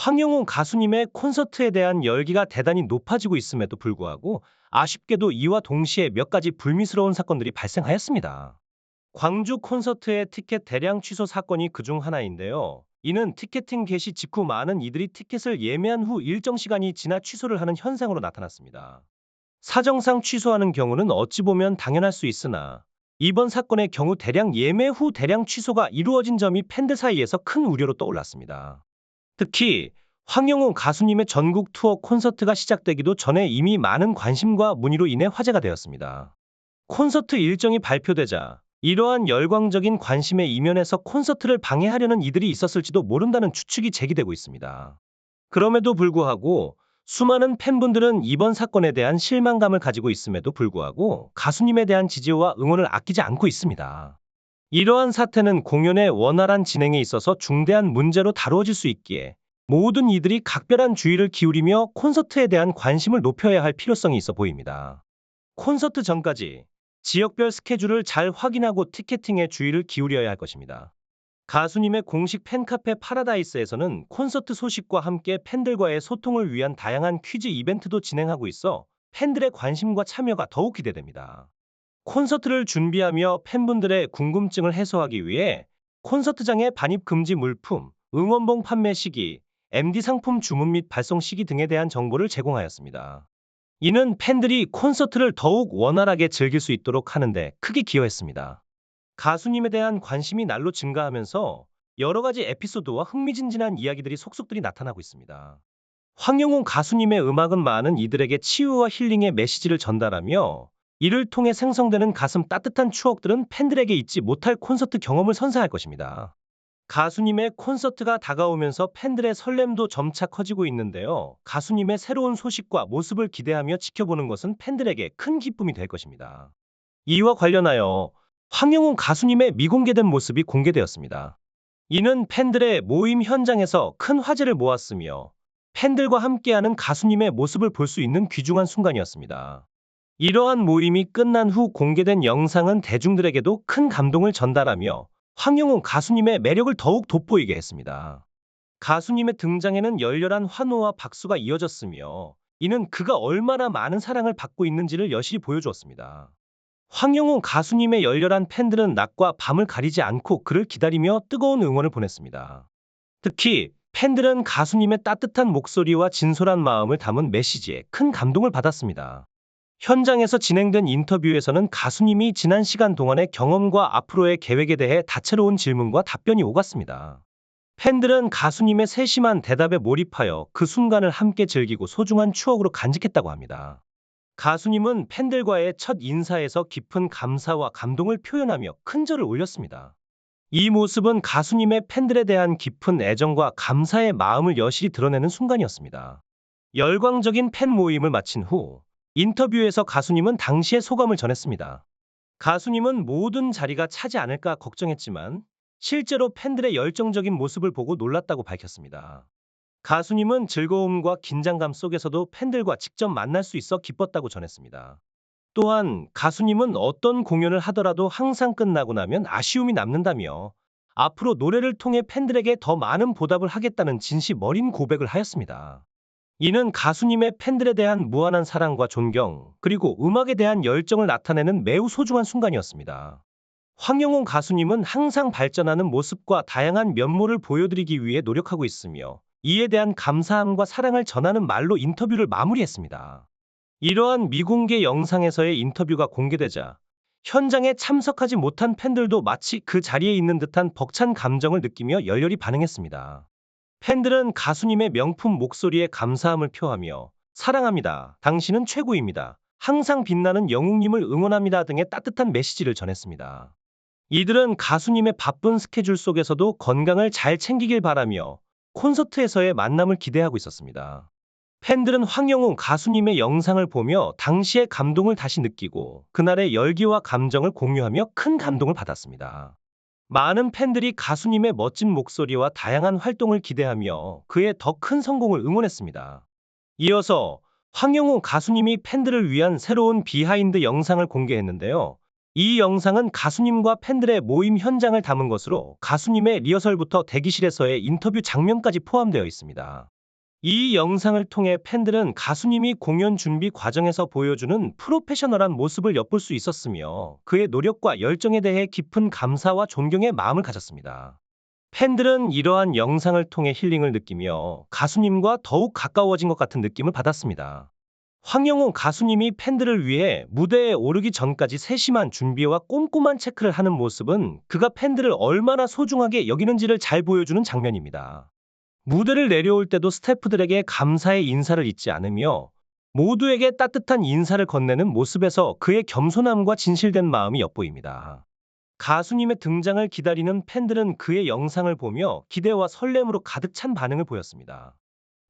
황영호 가수님의 콘서트에 대한 열기가 대단히 높아지고 있음에도 불구하고 아쉽게도 이와 동시에 몇 가지 불미스러운 사건들이 발생하였습니다. 광주 콘서트의 티켓 대량 취소 사건이 그중 하나인데요. 이는 티켓팅 개시 직후 많은 이들이 티켓을 예매한 후 일정 시간이 지나 취소를 하는 현상으로 나타났습니다. 사정상 취소하는 경우는 어찌 보면 당연할 수 있으나 이번 사건의 경우 대량 예매 후 대량 취소가 이루어진 점이 팬들 사이에서 큰 우려로 떠올랐습니다. 특히 황영호 가수님의 전국 투어 콘서트가 시작되기도 전에 이미 많은 관심과 문의로 인해 화제가 되었습니다. 콘서트 일정이 발표되자 이러한 열광적인 관심에 이면에서 콘서트를 방해하려는 이들이 있었을지도 모른다는 추측이 제기되고 있습니다. 그럼에도 불구하고 수많은 팬분들은 이번 사건에 대한 실망감을 가지고 있음에도 불구하고 가수님에 대한 지지와 응원을 아끼지 않고 있습니다. 이러한 사태는 공연의 원활한 진행에 있어서 중대한 문제로 다루어질 수 있기에 모든 이들이 각별한 주의를 기울이며 콘서트에 대한 관심을 높여야 할 필요성이 있어 보입니다. 콘서트 전까지 지역별 스케줄을 잘 확인하고 티켓팅에 주의를 기울여야 할 것입니다. 가수님의 공식 팬카페 파라다이스에서는 콘서트 소식과 함께 팬들과의 소통을 위한 다양한 퀴즈 이벤트도 진행하고 있어 팬들의 관심과 참여가 더욱 기대됩니다. 콘서트를 준비하며 팬분들의 궁금증을 해소하기 위해 콘서트장의 반입 금지 물품, 응원봉 판매 시기, MD 상품 주문 및 발송 시기 등에 대한 정보를 제공하였습니다. 이는 팬들이 콘서트를 더욱 원활하게 즐길 수 있도록 하는데 크게 기여했습니다. 가수님에 대한 관심이 날로 증가하면서 여러 가지 에피소드와 흥미진진한 이야기들이 속속들이 나타나고 있습니다. 황영호 가수님의 음악은 많은 이들에게 치유와 힐링의 메시지를 전달하며 이를 통해 생성되는 가슴 따뜻한 추억들은 팬들에게 잊지 못할 콘서트 경험을 선사할 것입니다. 가수님의 콘서트가 다가오면서 팬들의 설렘도 점차 커지고 있는데요. 가수님의 새로운 소식과 모습을 기대하며 지켜보는 것은 팬들에게 큰 기쁨이 될 것입니다. 이와 관련하여 황영호 가수님의 미공개된 모습이 공개되었습니다. 이는 팬들의 모임 현장에서 큰 화제를 모았으며 팬들과 함께하는 가수님의 모습을 볼 수 있는 귀중한 순간이었습니다. 이러한 모임이 끝난 후 공개된 영상은 대중들에게도 큰 감동을 전달하며 황영호 가수님의 매력을 더욱 돋보이게 했습니다. 가수님의 등장에는 열렬한 환호와 박수가 이어졌으며 이는 그가 얼마나 많은 사랑을 받고 있는지를 여실히 보여주었습니다. 황영호 가수님의 열렬한 팬들은 낮과 밤을 가리지 않고 그를 기다리며 뜨거운 응원을 보냈습니다. 특히 팬들은 가수님의 따뜻한 목소리와 진솔한 마음을 담은 메시지에 큰 감동을 받았습니다. 현장에서 진행된 인터뷰에서는 가수님이 지난 시간 동안의 경험과 앞으로의 계획에 대해 다채로운 질문과 답변이 오갔습니다. 팬들은 가수님의 세심한 대답에 몰입하여 그 순간을 함께 즐기고 소중한 추억으로 간직했다고 합니다. 가수님은 팬들과의 첫 인사에서 깊은 감사와 감동을 표현하며 큰 절을 올렸습니다. 이 모습은 가수님의 팬들에 대한 깊은 애정과 감사의 마음을 여실히 드러내는 순간이었습니다. 열광적인 팬 모임을 마친 후 인터뷰에서 가수님은 당시의 소감을 전했습니다. 가수님은 모든 자리가 차지 않을까 걱정했지만 실제로 팬들의 열정적인 모습을 보고 놀랐다고 밝혔습니다. 가수님은 즐거움과 긴장감 속에서도 팬들과 직접 만날 수 있어 기뻤다고 전했습니다. 또한 가수님은 어떤 공연을 하더라도 항상 끝나고 나면 아쉬움이 남는다며 앞으로 노래를 통해 팬들에게 더 많은 보답을 하겠다는 진심 어린 고백을 하였습니다. 이는 가수님의 팬들에 대한 무한한 사랑과 존경, 그리고 음악에 대한 열정을 나타내는 매우 소중한 순간이었습니다. 황영호 가수님은 항상 발전하는 모습과 다양한 면모를 보여드리기 위해 노력하고 있으며 이에 대한 감사함과 사랑을 전하는 말로 인터뷰를 마무리했습니다. 이러한 미공개 영상에서의 인터뷰가 공개되자 현장에 참석하지 못한 팬들도 마치 그 자리에 있는 듯한 벅찬 감정을 느끼며 열렬히 반응했습니다. 팬들은 가수님의 명품 목소리에 감사함을 표하며 사랑합니다. 당신은 최고입니다. 항상 빛나는 영웅님을 응원합니다 등의 따뜻한 메시지를 전했습니다. 이들은 가수님의 바쁜 스케줄 속에서도 건강을 잘 챙기길 바라며 콘서트에서의 만남을 기대하고 있었습니다. 팬들은 황영호 가수님의 영상을 보며 당시의 감동을 다시 느끼고 그날의 열기와 감정을 공유하며 큰 감동을 받았습니다. 많은 팬들이 가수님의 멋진 목소리와 다양한 활동을 기대하며 그의 더 큰 성공을 응원했습니다. 이어서 황영호 가수님이 팬들을 위한 새로운 비하인드 영상을 공개했는데요. 이 영상은 가수님과 팬들의 모임 현장을 담은 것으로 가수님의 리허설부터 대기실에서의 인터뷰 장면까지 포함되어 있습니다. 이 영상을 통해 팬들은 가수님이 공연 준비 과정에서 보여주는 프로페셔널한 모습을 엿볼 수 있었으며 그의 노력과 열정에 대해 깊은 감사와 존경의 마음을 가졌습니다. 팬들은 이러한 영상을 통해 힐링을 느끼며 가수님과 더욱 가까워진 것 같은 느낌을 받았습니다. 황영호 가수님이 팬들을 위해 무대에 오르기 전까지 세심한 준비와 꼼꼼한 체크를 하는 모습은 그가 팬들을 얼마나 소중하게 여기는지를 잘 보여주는 장면입니다. 무대를 내려올 때도 스태프들에게 감사의 인사를 잊지 않으며 모두에게 따뜻한 인사를 건네는 모습에서 그의 겸손함과 진실된 마음이 엿보입니다. 가수님의 등장을 기다리는 팬들은 그의 영상을 보며 기대와 설렘으로 가득 찬 반응을 보였습니다.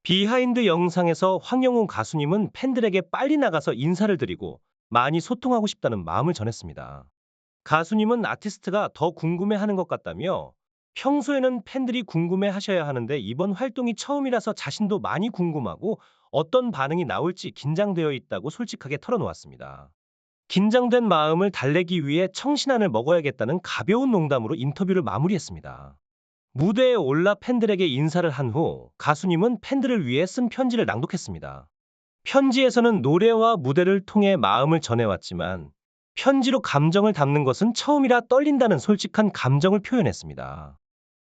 비하인드 영상에서 황영훈 가수님은 팬들에게 빨리 나가서 인사를 드리고 많이 소통하고 싶다는 마음을 전했습니다. 가수님은 아티스트가 더 궁금해하는 것 같다며 평소에는 팬들이 궁금해하셔야 하는데 이번 활동이 처음이라서 자신도 많이 궁금하고 어떤 반응이 나올지 긴장되어 있다고 솔직하게 털어놓았습니다. 긴장된 마음을 달래기 위해 청신환을 먹어야겠다는 가벼운 농담으로 인터뷰를 마무리했습니다. 무대에 올라 팬들에게 인사를 한 후 가수님은 팬들을 위해 쓴 편지를 낭독했습니다. 편지에서는 노래와 무대를 통해 마음을 전해왔지만 편지로 감정을 담는 것은 처음이라 떨린다는 솔직한 감정을 표현했습니다.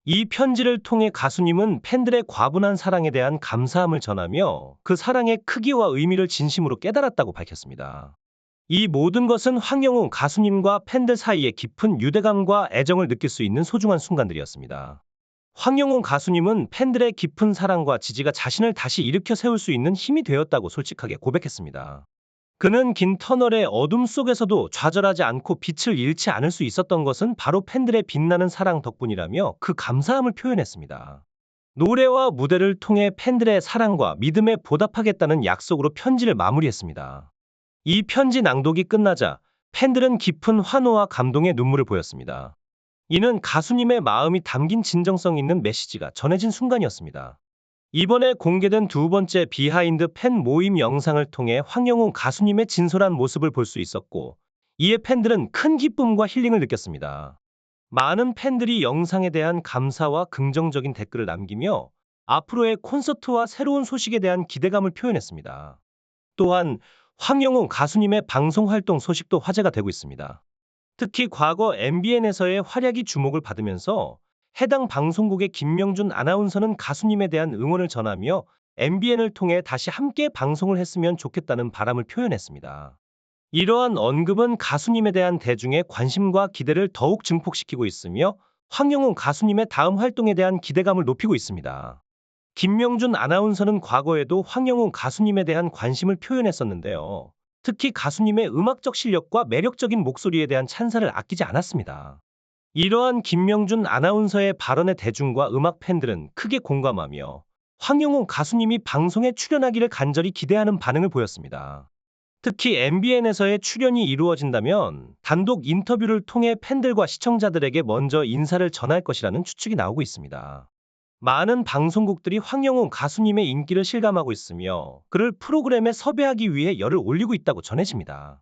이 편지를 통해 가수님은 팬들의 과분한 사랑에 대한 감사함을 전하며 그 사랑의 크기와 의미를 진심으로 깨달았다고 밝혔습니다. 이 모든 것은 황영우 가수님과 팬들 사이에 깊은 유대감과 애정을 느낄 수 있는 소중한 순간들이었습니다. 황영우 가수님은 팬들의 깊은 사랑과 지지가 자신을 다시 일으켜 세울 수 있는 힘이 되었다고 솔직하게 고백했습니다. 그는 긴 터널의 어둠 속에서도 좌절하지 않고 빛을 잃지 않을 수 있었던 것은 바로 팬들의 빛나는 사랑 덕분이라며 그 감사함을 표현했습니다. 노래와 무대를 통해 팬들의 사랑과 믿음에 보답하겠다는 약속으로 편지를 마무리했습니다. 이 편지 낭독이 끝나자 팬들은 깊은 환호와 감동의 눈물을 보였습니다. 이는 가수님의 마음이 담긴 진정성 있는 메시지가 전해진 순간이었습니다. 이번에 공개된 두 번째 비하인드 팬 모임 영상을 통해 황영우 가수님의 진솔한 모습을 볼 수 있었고, 이에 팬들은 큰 기쁨과 힐링을 느꼈습니다. 많은 팬들이 영상에 대한 감사와 긍정적인 댓글을 남기며 앞으로의 콘서트와 새로운 소식에 대한 기대감을 표현했습니다. 또한 황영우 가수님의 방송 활동 소식도 화제가 되고 있습니다. 특히 과거 MBN에서의 활약이 주목을 받으면서 해당 방송국의 김명준 아나운서는 가수님에 대한 응원을 전하며 MBN을 통해 다시 함께 방송을 했으면 좋겠다는 바람을 표현했습니다. 이러한 언급은 가수님에 대한 대중의 관심과 기대를 더욱 증폭시키고 있으며 황영우 가수님의 다음 활동에 대한 기대감을 높이고 있습니다. 김명준 아나운서는 과거에도 황영우 가수님에 대한 관심을 표현했었는데요. 특히 가수님의 음악적 실력과 매력적인 목소리에 대한 찬사를 아끼지 않았습니다. 이러한 김명준 아나운서의 발언에 대중과 음악 팬들은 크게 공감하며 황영우 가수님이 방송에 출연하기를 간절히 기대하는 반응을 보였습니다. 특히 MBN에서의 출연이 이루어진다면 단독 인터뷰를 통해 팬들과 시청자들에게 먼저 인사를 전할 것이라는 추측이 나오고 있습니다. 많은 방송국들이 황영우 가수님의 인기를 실감하고 있으며 그를 프로그램에 섭외하기 위해 열을 올리고 있다고 전해집니다.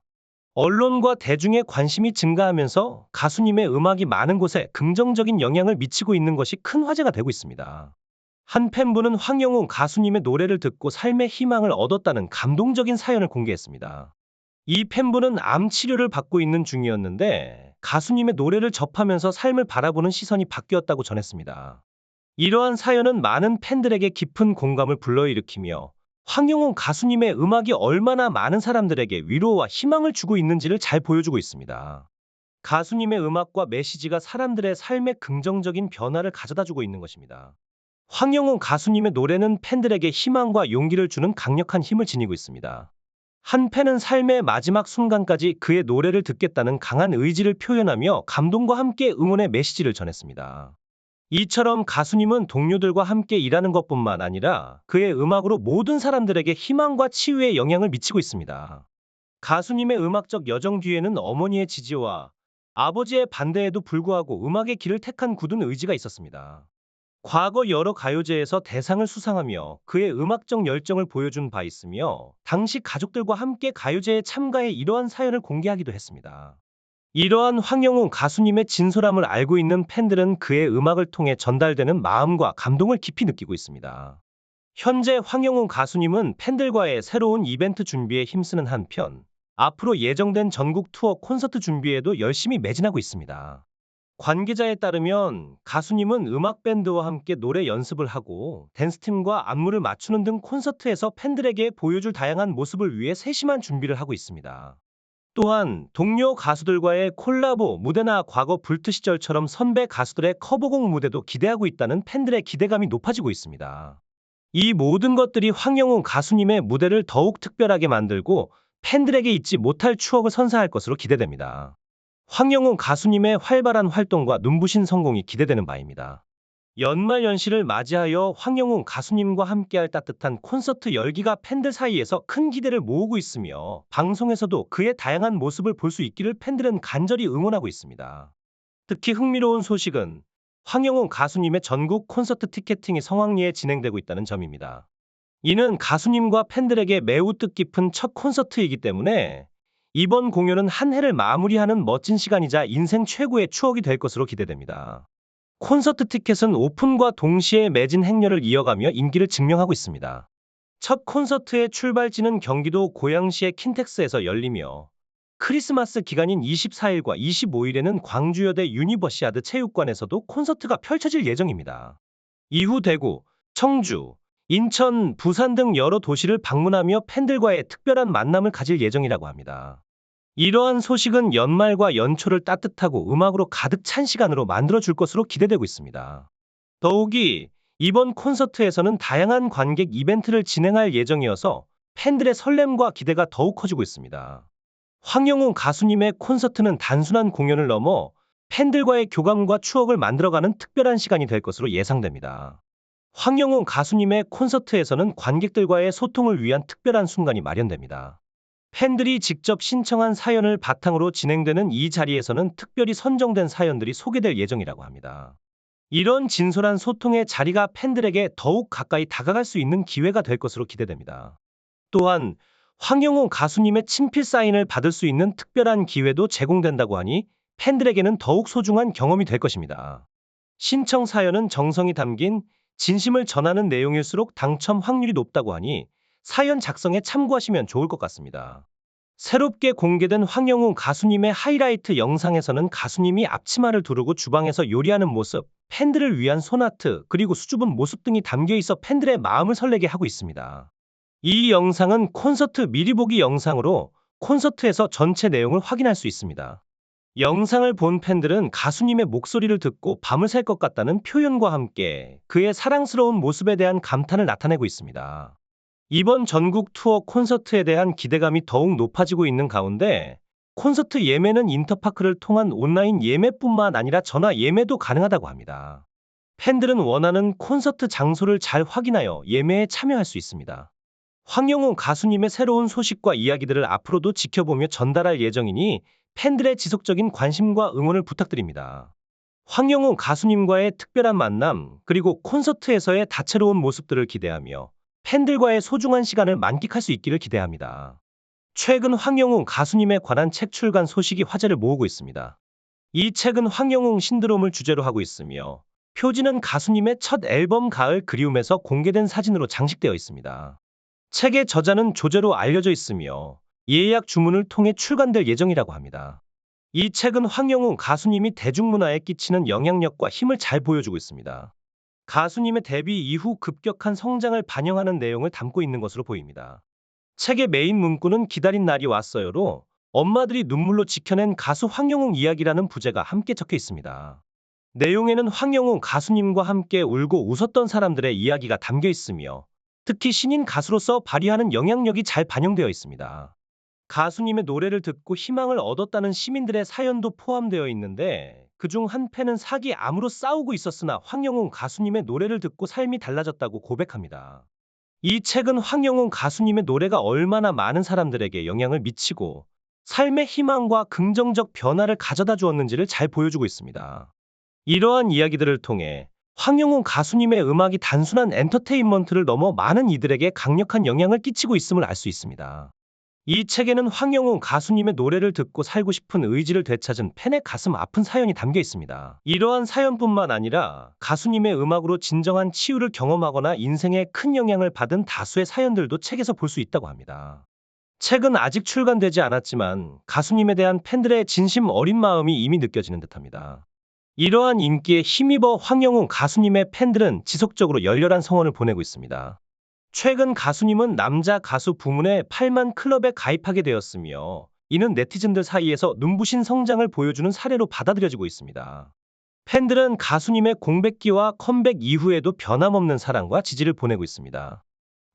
언론과 대중의 관심이 증가하면서 가수님의 음악이 많은 곳에 긍정적인 영향을 미치고 있는 것이 큰 화제가 되고 있습니다. 한 팬분은 황영우 가수님의 노래를 듣고 삶의 희망을 얻었다는 감동적인 사연을 공개했습니다. 이 팬분은 암 치료를 받고 있는 중이었는데 가수님의 노래를 접하면서 삶을 바라보는 시선이 바뀌었다고 전했습니다. 이러한 사연은 많은 팬들에게 깊은 공감을 불러일으키며 황영우 가수님의 음악이 얼마나 많은 사람들에게 위로와 희망을 주고 있는지를 잘 보여주고 있습니다. 가수님의 음악과 메시지가 사람들의 삶에 긍정적인 변화를 가져다주고 있는 것입니다. 황영우 가수님의 노래는 팬들에게 희망과 용기를 주는 강력한 힘을 지니고 있습니다. 한 팬은 삶의 마지막 순간까지 그의 노래를 듣겠다는 강한 의지를 표현하며 감동과 함께 응원의 메시지를 전했습니다. 이처럼 가수님은 동료들과 함께 일하는 것뿐만 아니라 그의 음악으로 모든 사람들에게 희망과 치유의 영향을 미치고 있습니다. 가수님의 음악적 여정 뒤에는 어머니의 지지와 아버지의 반대에도 불구하고 음악의 길을 택한 굳은 의지가 있었습니다. 과거 여러 가요제에서 대상을 수상하며 그의 음악적 열정을 보여준 바 있으며 당시 가족들과 함께 가요제에 참가해 이러한 사연을 공개하기도 했습니다. 이러한 황영웅 가수님의 진솔함을 알고 있는 팬들은 그의 음악을 통해 전달되는 마음과 감동을 깊이 느끼고 있습니다. 현재 황영웅 가수님은 팬들과의 새로운 이벤트 준비에 힘쓰는 한편, 앞으로 예정된 전국 투어 콘서트 준비에도 열심히 매진하고 있습니다. 관계자에 따르면 가수님은 음악 밴드와 함께 노래 연습을 하고 댄스팀과 안무를 맞추는 등 콘서트에서 팬들에게 보여줄 다양한 모습을 위해 세심한 준비를 하고 있습니다. 또한 동료 가수들과의 콜라보 무대나 과거 불트 시절처럼 선배 가수들의 커버곡 무대도 기대하고 있다는 팬들의 기대감이 높아지고 있습니다. 이 모든 것들이 황영웅 가수님의 무대를 더욱 특별하게 만들고 팬들에게 잊지 못할 추억을 선사할 것으로 기대됩니다. 황영웅 가수님의 활발한 활동과 눈부신 성공이 기대되는 바입니다. 연말 연시를 맞이하여 황영웅 가수님과 함께할 따뜻한 콘서트 열기가 팬들 사이에서 큰 기대를 모으고 있으며 방송에서도 그의 다양한 모습을 볼 수 있기를 팬들은 간절히 응원하고 있습니다. 특히 흥미로운 소식은 황영웅 가수님의 전국 콘서트 티켓팅이 성황리에 진행되고 있다는 점입니다. 이는 가수님과 팬들에게 매우 뜻깊은 첫 콘서트이기 때문에 이번 공연은 한 해를 마무리하는 멋진 시간이자 인생 최고의 추억이 될 것으로 기대됩니다. 콘서트 티켓은 오픈과 동시에 매진 행렬을 이어가며 인기를 증명하고 있습니다. 첫 콘서트의 출발지는 경기도 고양시의 킨텍스에서 열리며 크리스마스 기간인 24일과 25일에는 광주여대 유니버시아드 체육관에서도 콘서트가 펼쳐질 예정입니다. 이후 대구, 청주, 인천, 부산 등 여러 도시를 방문하며 팬들과의 특별한 만남을 가질 예정이라고 합니다. 이러한 소식은 연말과 연초를 따뜻하고 음악으로 가득 찬 시간으로 만들어줄 것으로 기대되고 있습니다. 더욱이 이번 콘서트에서는 다양한 관객 이벤트를 진행할 예정이어서 팬들의 설렘과 기대가 더욱 커지고 있습니다. 황영웅 가수님의 콘서트는 단순한 공연을 넘어 팬들과의 교감과 추억을 만들어가는 특별한 시간이 될 것으로 예상됩니다. 황영웅 가수님의 콘서트에서는 관객들과의 소통을 위한 특별한 순간이 마련됩니다. 팬들이 직접 신청한 사연을 바탕으로 진행되는 이 자리에서는 특별히 선정된 사연들이 소개될 예정이라고 합니다. 이런 진솔한 소통의 자리가 팬들에게 더욱 가까이 다가갈 수 있는 기회가 될 것으로 기대됩니다. 또한 황영웅 가수님의 친필 사인을 받을 수 있는 특별한 기회도 제공된다고 하니 팬들에게는 더욱 소중한 경험이 될 것입니다. 신청 사연은 정성이 담긴 진심을 전하는 내용일수록 당첨 확률이 높다고 하니 사연 작성에 참고하시면 좋을 것 같습니다. 새롭게 공개된 황영웅 가수님의 하이라이트 영상에서는 가수님이 앞치마를 두르고 주방에서 요리하는 모습, 팬들을 위한 손아트, 그리고 수줍은 모습 등이 담겨 있어 팬들의 마음을 설레게 하고 있습니다. 이 영상은 콘서트 미리 보기 영상으로 콘서트에서 전체 내용을 확인할 수 있습니다. 영상을 본 팬들은 가수님의 목소리를 듣고 밤을 샐 것 같다는 표현과 함께 그의 사랑스러운 모습에 대한 감탄을 나타내고 있습니다. 이번 전국 투어 콘서트에 대한 기대감이 더욱 높아지고 있는 가운데 콘서트 예매는 인터파크를 통한 온라인 예매뿐만 아니라 전화 예매도 가능하다고 합니다. 팬들은 원하는 콘서트 장소를 잘 확인하여 예매에 참여할 수 있습니다. 황영웅 가수님의 새로운 소식과 이야기들을 앞으로도 지켜보며 전달할 예정이니 팬들의 지속적인 관심과 응원을 부탁드립니다. 황영웅 가수님과의 특별한 만남, 그리고 콘서트에서의 다채로운 모습들을 기대하며 팬들과의 소중한 시간을 만끽할 수 있기를 기대합니다. 최근 황영웅 가수님에 관한 책 출간 소식이 화제를 모으고 있습니다. 이 책은 황영웅 신드롬을 주제로 하고 있으며 표지는 가수님의 첫 앨범 가을 그리움에서 공개된 사진으로 장식되어 있습니다. 책의 저자는 조제로 알려져 있으며 예약 주문을 통해 출간될 예정이라고 합니다. 이 책은 황영웅 가수님이 대중문화에 끼치는 영향력과 힘을 잘 보여주고 있습니다. 가수님의 데뷔 이후 급격한 성장을 반영하는 내용을 담고 있는 것으로 보입니다. 책의 메인 문구는 기다린 날이 왔어요로 엄마들이 눈물로 지켜낸 가수 황영웅 이야기라는 부제가 함께 적혀 있습니다. 내용에는 황영웅 가수님과 함께 울고 웃었던 사람들의 이야기가 담겨 있으며 특히 신인 가수로서 발휘하는 영향력이 잘 반영되어 있습니다. 가수님의 노래를 듣고 희망을 얻었다는 시민들의 사연도 포함되어 있는데 그중 한 팬은 사기 암으로 싸우고 있었으나 황영웅 가수님의 노래를 듣고 삶이 달라졌다고 고백합니다. 이 책은 황영웅 가수님의 노래가 얼마나 많은 사람들에게 영향을 미치고 삶의 희망과 긍정적 변화를 가져다 주었는지를 잘 보여주고 있습니다. 이러한 이야기들을 통해 황영웅 가수님의 음악이 단순한 엔터테인먼트를 넘어 많은 이들에게 강력한 영향을 끼치고 있음을 알 수 있습니다. 이 책에는 황영웅 가수님의 노래를 듣고 살고 싶은 의지를 되찾은 팬의 가슴 아픈 사연이 담겨 있습니다. 이러한 사연뿐만 아니라 가수님의 음악으로 진정한 치유를 경험하거나 인생에 큰 영향을 받은 다수의 사연들도 책에서 볼 수 있다고 합니다. 책은 아직 출간되지 않았지만 가수님에 대한 팬들의 진심 어린 마음이 이미 느껴지는 듯합니다. 이러한 인기에 힘입어 황영웅 가수님의 팬들은 지속적으로 열렬한 성원을 보내고 있습니다. 최근 가수님은 남자 가수 부문의 8만 클럽에 가입하게 되었으며 이는 네티즌들 사이에서 눈부신 성장을 보여주는 사례로 받아들여지고 있습니다. 팬들은 가수님의 공백기와 컴백 이후에도 변함없는 사랑과 지지를 보내고 있습니다.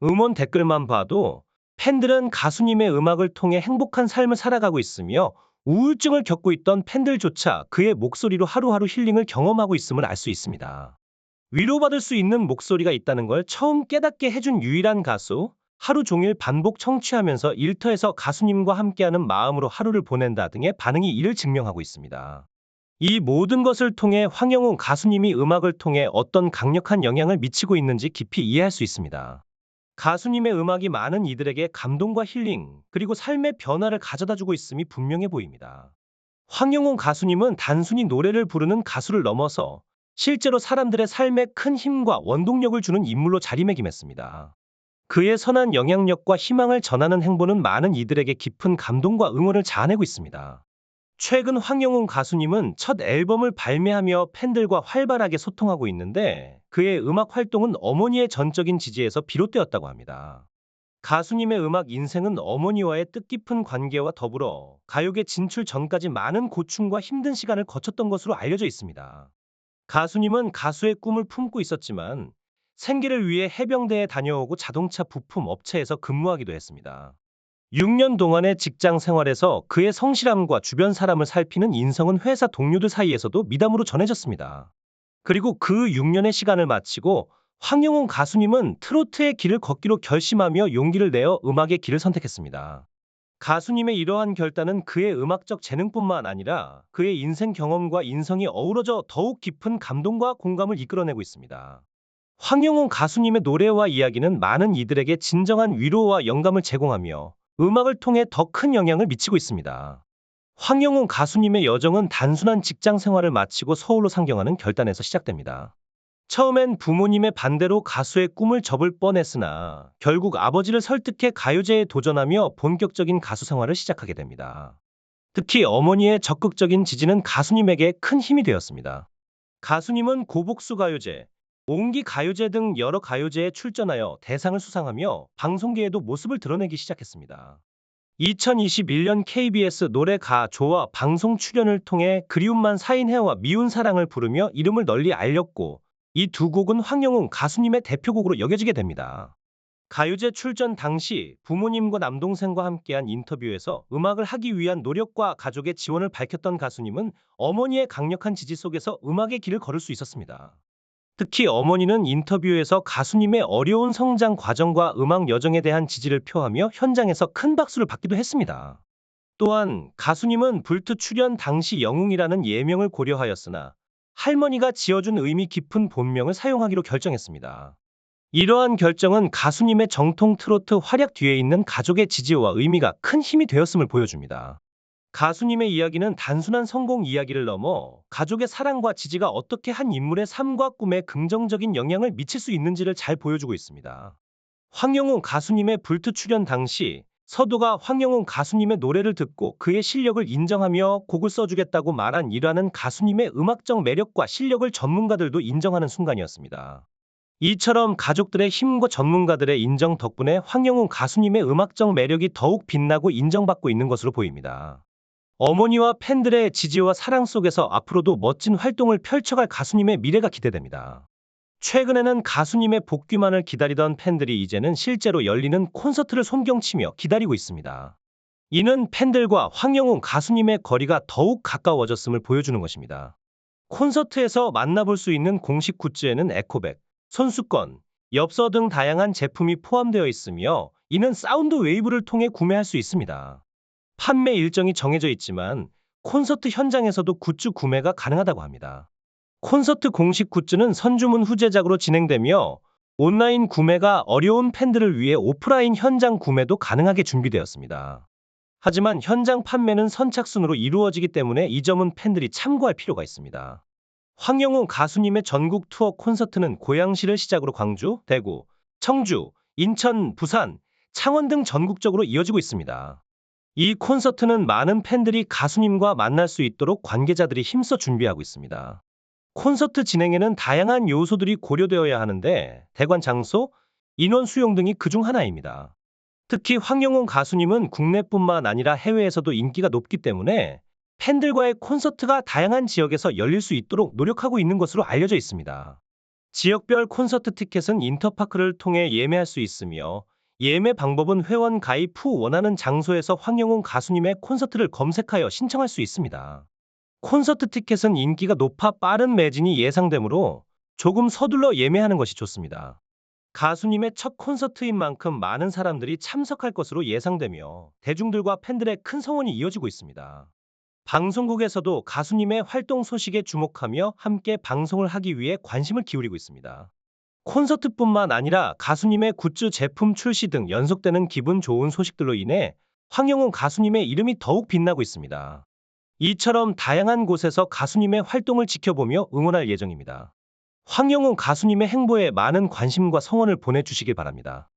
음원 댓글만 봐도 팬들은 가수님의 음악을 통해 행복한 삶을 살아가고 있으며 우울증을 겪고 있던 팬들조차 그의 목소리로 하루하루 힐링을 경험하고 있음을 알 수 있습니다. 위로받을 수 있는 목소리가 있다는 걸 처음 깨닫게 해준 유일한 가수, 하루 종일 반복 청취하면서 일터에서 가수님과 함께하는 마음으로 하루를 보낸다 등의 반응이 이를 증명하고 있습니다. 이 모든 것을 통해 황영웅 가수님이 음악을 통해 어떤 강력한 영향을 미치고 있는지 깊이 이해할 수 있습니다. 가수님의 음악이 많은 이들에게 감동과 힐링, 그리고 삶의 변화를 가져다주고 있음이 분명해 보입니다. 황영웅 가수님은 단순히 노래를 부르는 가수를 넘어서 실제로 사람들의 삶에 큰 힘과 원동력을 주는 인물로 자리매김했습니다. 그의 선한 영향력과 희망을 전하는 행보는 많은 이들에게 깊은 감동과 응원을 자아내고 있습니다. 최근 황영웅 가수님은 첫 앨범을 발매하며 팬들과 활발하게 소통하고 있는데 그의 음악 활동은 어머니의 전적인 지지에서 비롯되었다고 합니다. 가수님의 음악 인생은 어머니와의 뜻깊은 관계와 더불어 가요계 진출 전까지 많은 고충과 힘든 시간을 거쳤던 것으로 알려져 있습니다. 가수님은 가수의 꿈을 품고 있었지만 생계를 위해 해병대에 다녀오고 자동차 부품 업체에서 근무하기도 했습니다. 6년 동안의 직장 생활에서 그의 성실함과 주변 사람을 살피는 인성은 회사 동료들 사이에서도 미담으로 전해졌습니다. 그리고 그 6년의 시간을 마치고 황영웅 가수님은 트로트의 길을 걷기로 결심하며 용기를 내어 음악의 길을 선택했습니다. 가수님의 이러한 결단은 그의 음악적 재능뿐만 아니라 그의 인생 경험과 인성이 어우러져 더욱 깊은 감동과 공감을 이끌어내고 있습니다. 황영웅 가수님의 노래와 이야기는 많은 이들에게 진정한 위로와 영감을 제공하며 음악을 통해 더 큰 영향을 미치고 있습니다. 황영웅 가수님의 여정은 단순한 직장 생활을 마치고 서울로 상경하는 결단에서 시작됩니다. 처음엔 부모님의 반대로 가수의 꿈을 접을 뻔했으나 결국 아버지를 설득해 가요제에 도전하며 본격적인 가수 생활을 시작하게 됩니다. 특히 어머니의 적극적인 지지는 가수님에게 큰 힘이 되었습니다. 가수님은 고복수 가요제, 옹기 가요제 등 여러 가요제에 출전하여 대상을 수상하며 방송계에도 모습을 드러내기 시작했습니다. 2021년 KBS 노래 가조와 방송 출연을 통해 그리움만 사인해와 미운 사랑을 부르며 이름을 널리 알렸고 이 두 곡은 황영웅 가수님의 대표곡으로 여겨지게 됩니다. 가요제 출전 당시 부모님과 남동생과 함께한 인터뷰에서 음악을 하기 위한 노력과 가족의 지원을 밝혔던 가수님은 어머니의 강력한 지지 속에서 음악의 길을 걸을 수 있었습니다. 특히 어머니는 인터뷰에서 가수님의 어려운 성장 과정과 음악 여정에 대한 지지를 표하며 현장에서 큰 박수를 받기도 했습니다. 또한 가수님은 불트 출연 당시 영웅이라는 예명을 고려하였으나 할머니가 지어준 의미 깊은 본명을 사용하기로 결정했습니다. 이러한 결정은 가수님의 정통 트로트 활약 뒤에 있는 가족의 지지와 의미가 큰 힘이 되었음을 보여줍니다. 가수님의 이야기는 단순한 성공 이야기를 넘어 가족의 사랑과 지지가 어떻게 한 인물의 삶과 꿈에 긍정적인 영향을 미칠 수 있는지를 잘 보여주고 있습니다. 황영웅 가수님의 불트 출연 당시 서도가 황영웅 가수님의 노래를 듣고 그의 실력을 인정하며 곡을 써주겠다고 말한 일화는 가수님의 음악적 매력과 실력을 전문가들도 인정하는 순간이었습니다. 이처럼 가족들의 힘과 전문가들의 인정 덕분에 황영웅 가수님의 음악적 매력이 더욱 빛나고 인정받고 있는 것으로 보입니다. 어머니와 팬들의 지지와 사랑 속에서 앞으로도 멋진 활동을 펼쳐갈 가수님의 미래가 기대됩니다. 최근에는 가수님의 복귀만을 기다리던 팬들이 이제는 실제로 열리는 콘서트를 손경치며 기다리고 있습니다. 이는 팬들과 황영웅 가수님의 거리가 더욱 가까워졌음을 보여주는 것입니다. 콘서트에서 만나볼 수 있는 공식 굿즈에는 에코백, 손수건, 엽서 등 다양한 제품이 포함되어 있으며 이는 사운드 웨이브를 통해 구매할 수 있습니다. 판매 일정이 정해져 있지만 콘서트 현장에서도 굿즈 구매가 가능하다고 합니다. 콘서트 공식 굿즈는 선주문 후 제작으로 진행되며 온라인 구매가 어려운 팬들을 위해 오프라인 현장 구매도 가능하게 준비되었습니다. 하지만 현장 판매는 선착순으로 이루어지기 때문에 이 점은 팬들이 참고할 필요가 있습니다. 황영우 가수님의 전국 투어 콘서트는 고양시를 시작으로 광주, 대구, 청주, 인천, 부산, 창원 등 전국적으로 이어지고 있습니다. 이 콘서트는 많은 팬들이 가수님과 만날 수 있도록 관계자들이 힘써 준비하고 있습니다. 콘서트 진행에는 다양한 요소들이 고려되어야 하는데 대관 장소, 인원 수용 등이 그중 하나입니다. 특히 황영웅 가수님은 국내뿐만 아니라 해외에서도 인기가 높기 때문에 팬들과의 콘서트가 다양한 지역에서 열릴 수 있도록 노력하고 있는 것으로 알려져 있습니다. 지역별 콘서트 티켓은 인터파크를 통해 예매할 수 있으며 예매 방법은 회원 가입 후 원하는 장소에서 황영웅 가수님의 콘서트를 검색하여 신청할 수 있습니다. 콘서트 티켓은 인기가 높아 빠른 매진이 예상되므로 조금 서둘러 예매하는 것이 좋습니다. 가수님의 첫 콘서트인 만큼 많은 사람들이 참석할 것으로 예상되며 대중들과 팬들의 큰 성원이 이어지고 있습니다. 방송국에서도 가수님의 활동 소식에 주목하며 함께 방송을 하기 위해 관심을 기울이고 있습니다. 콘서트뿐만 아니라 가수님의 굿즈 제품 출시 등 연속되는 기분 좋은 소식들로 인해 황영웅 가수님의 이름이 더욱 빛나고 있습니다. 이처럼 다양한 곳에서 가수님의 활동을 지켜보며 응원할 예정입니다. 황영웅 가수님의 행보에 많은 관심과 성원을 보내주시길 바랍니다.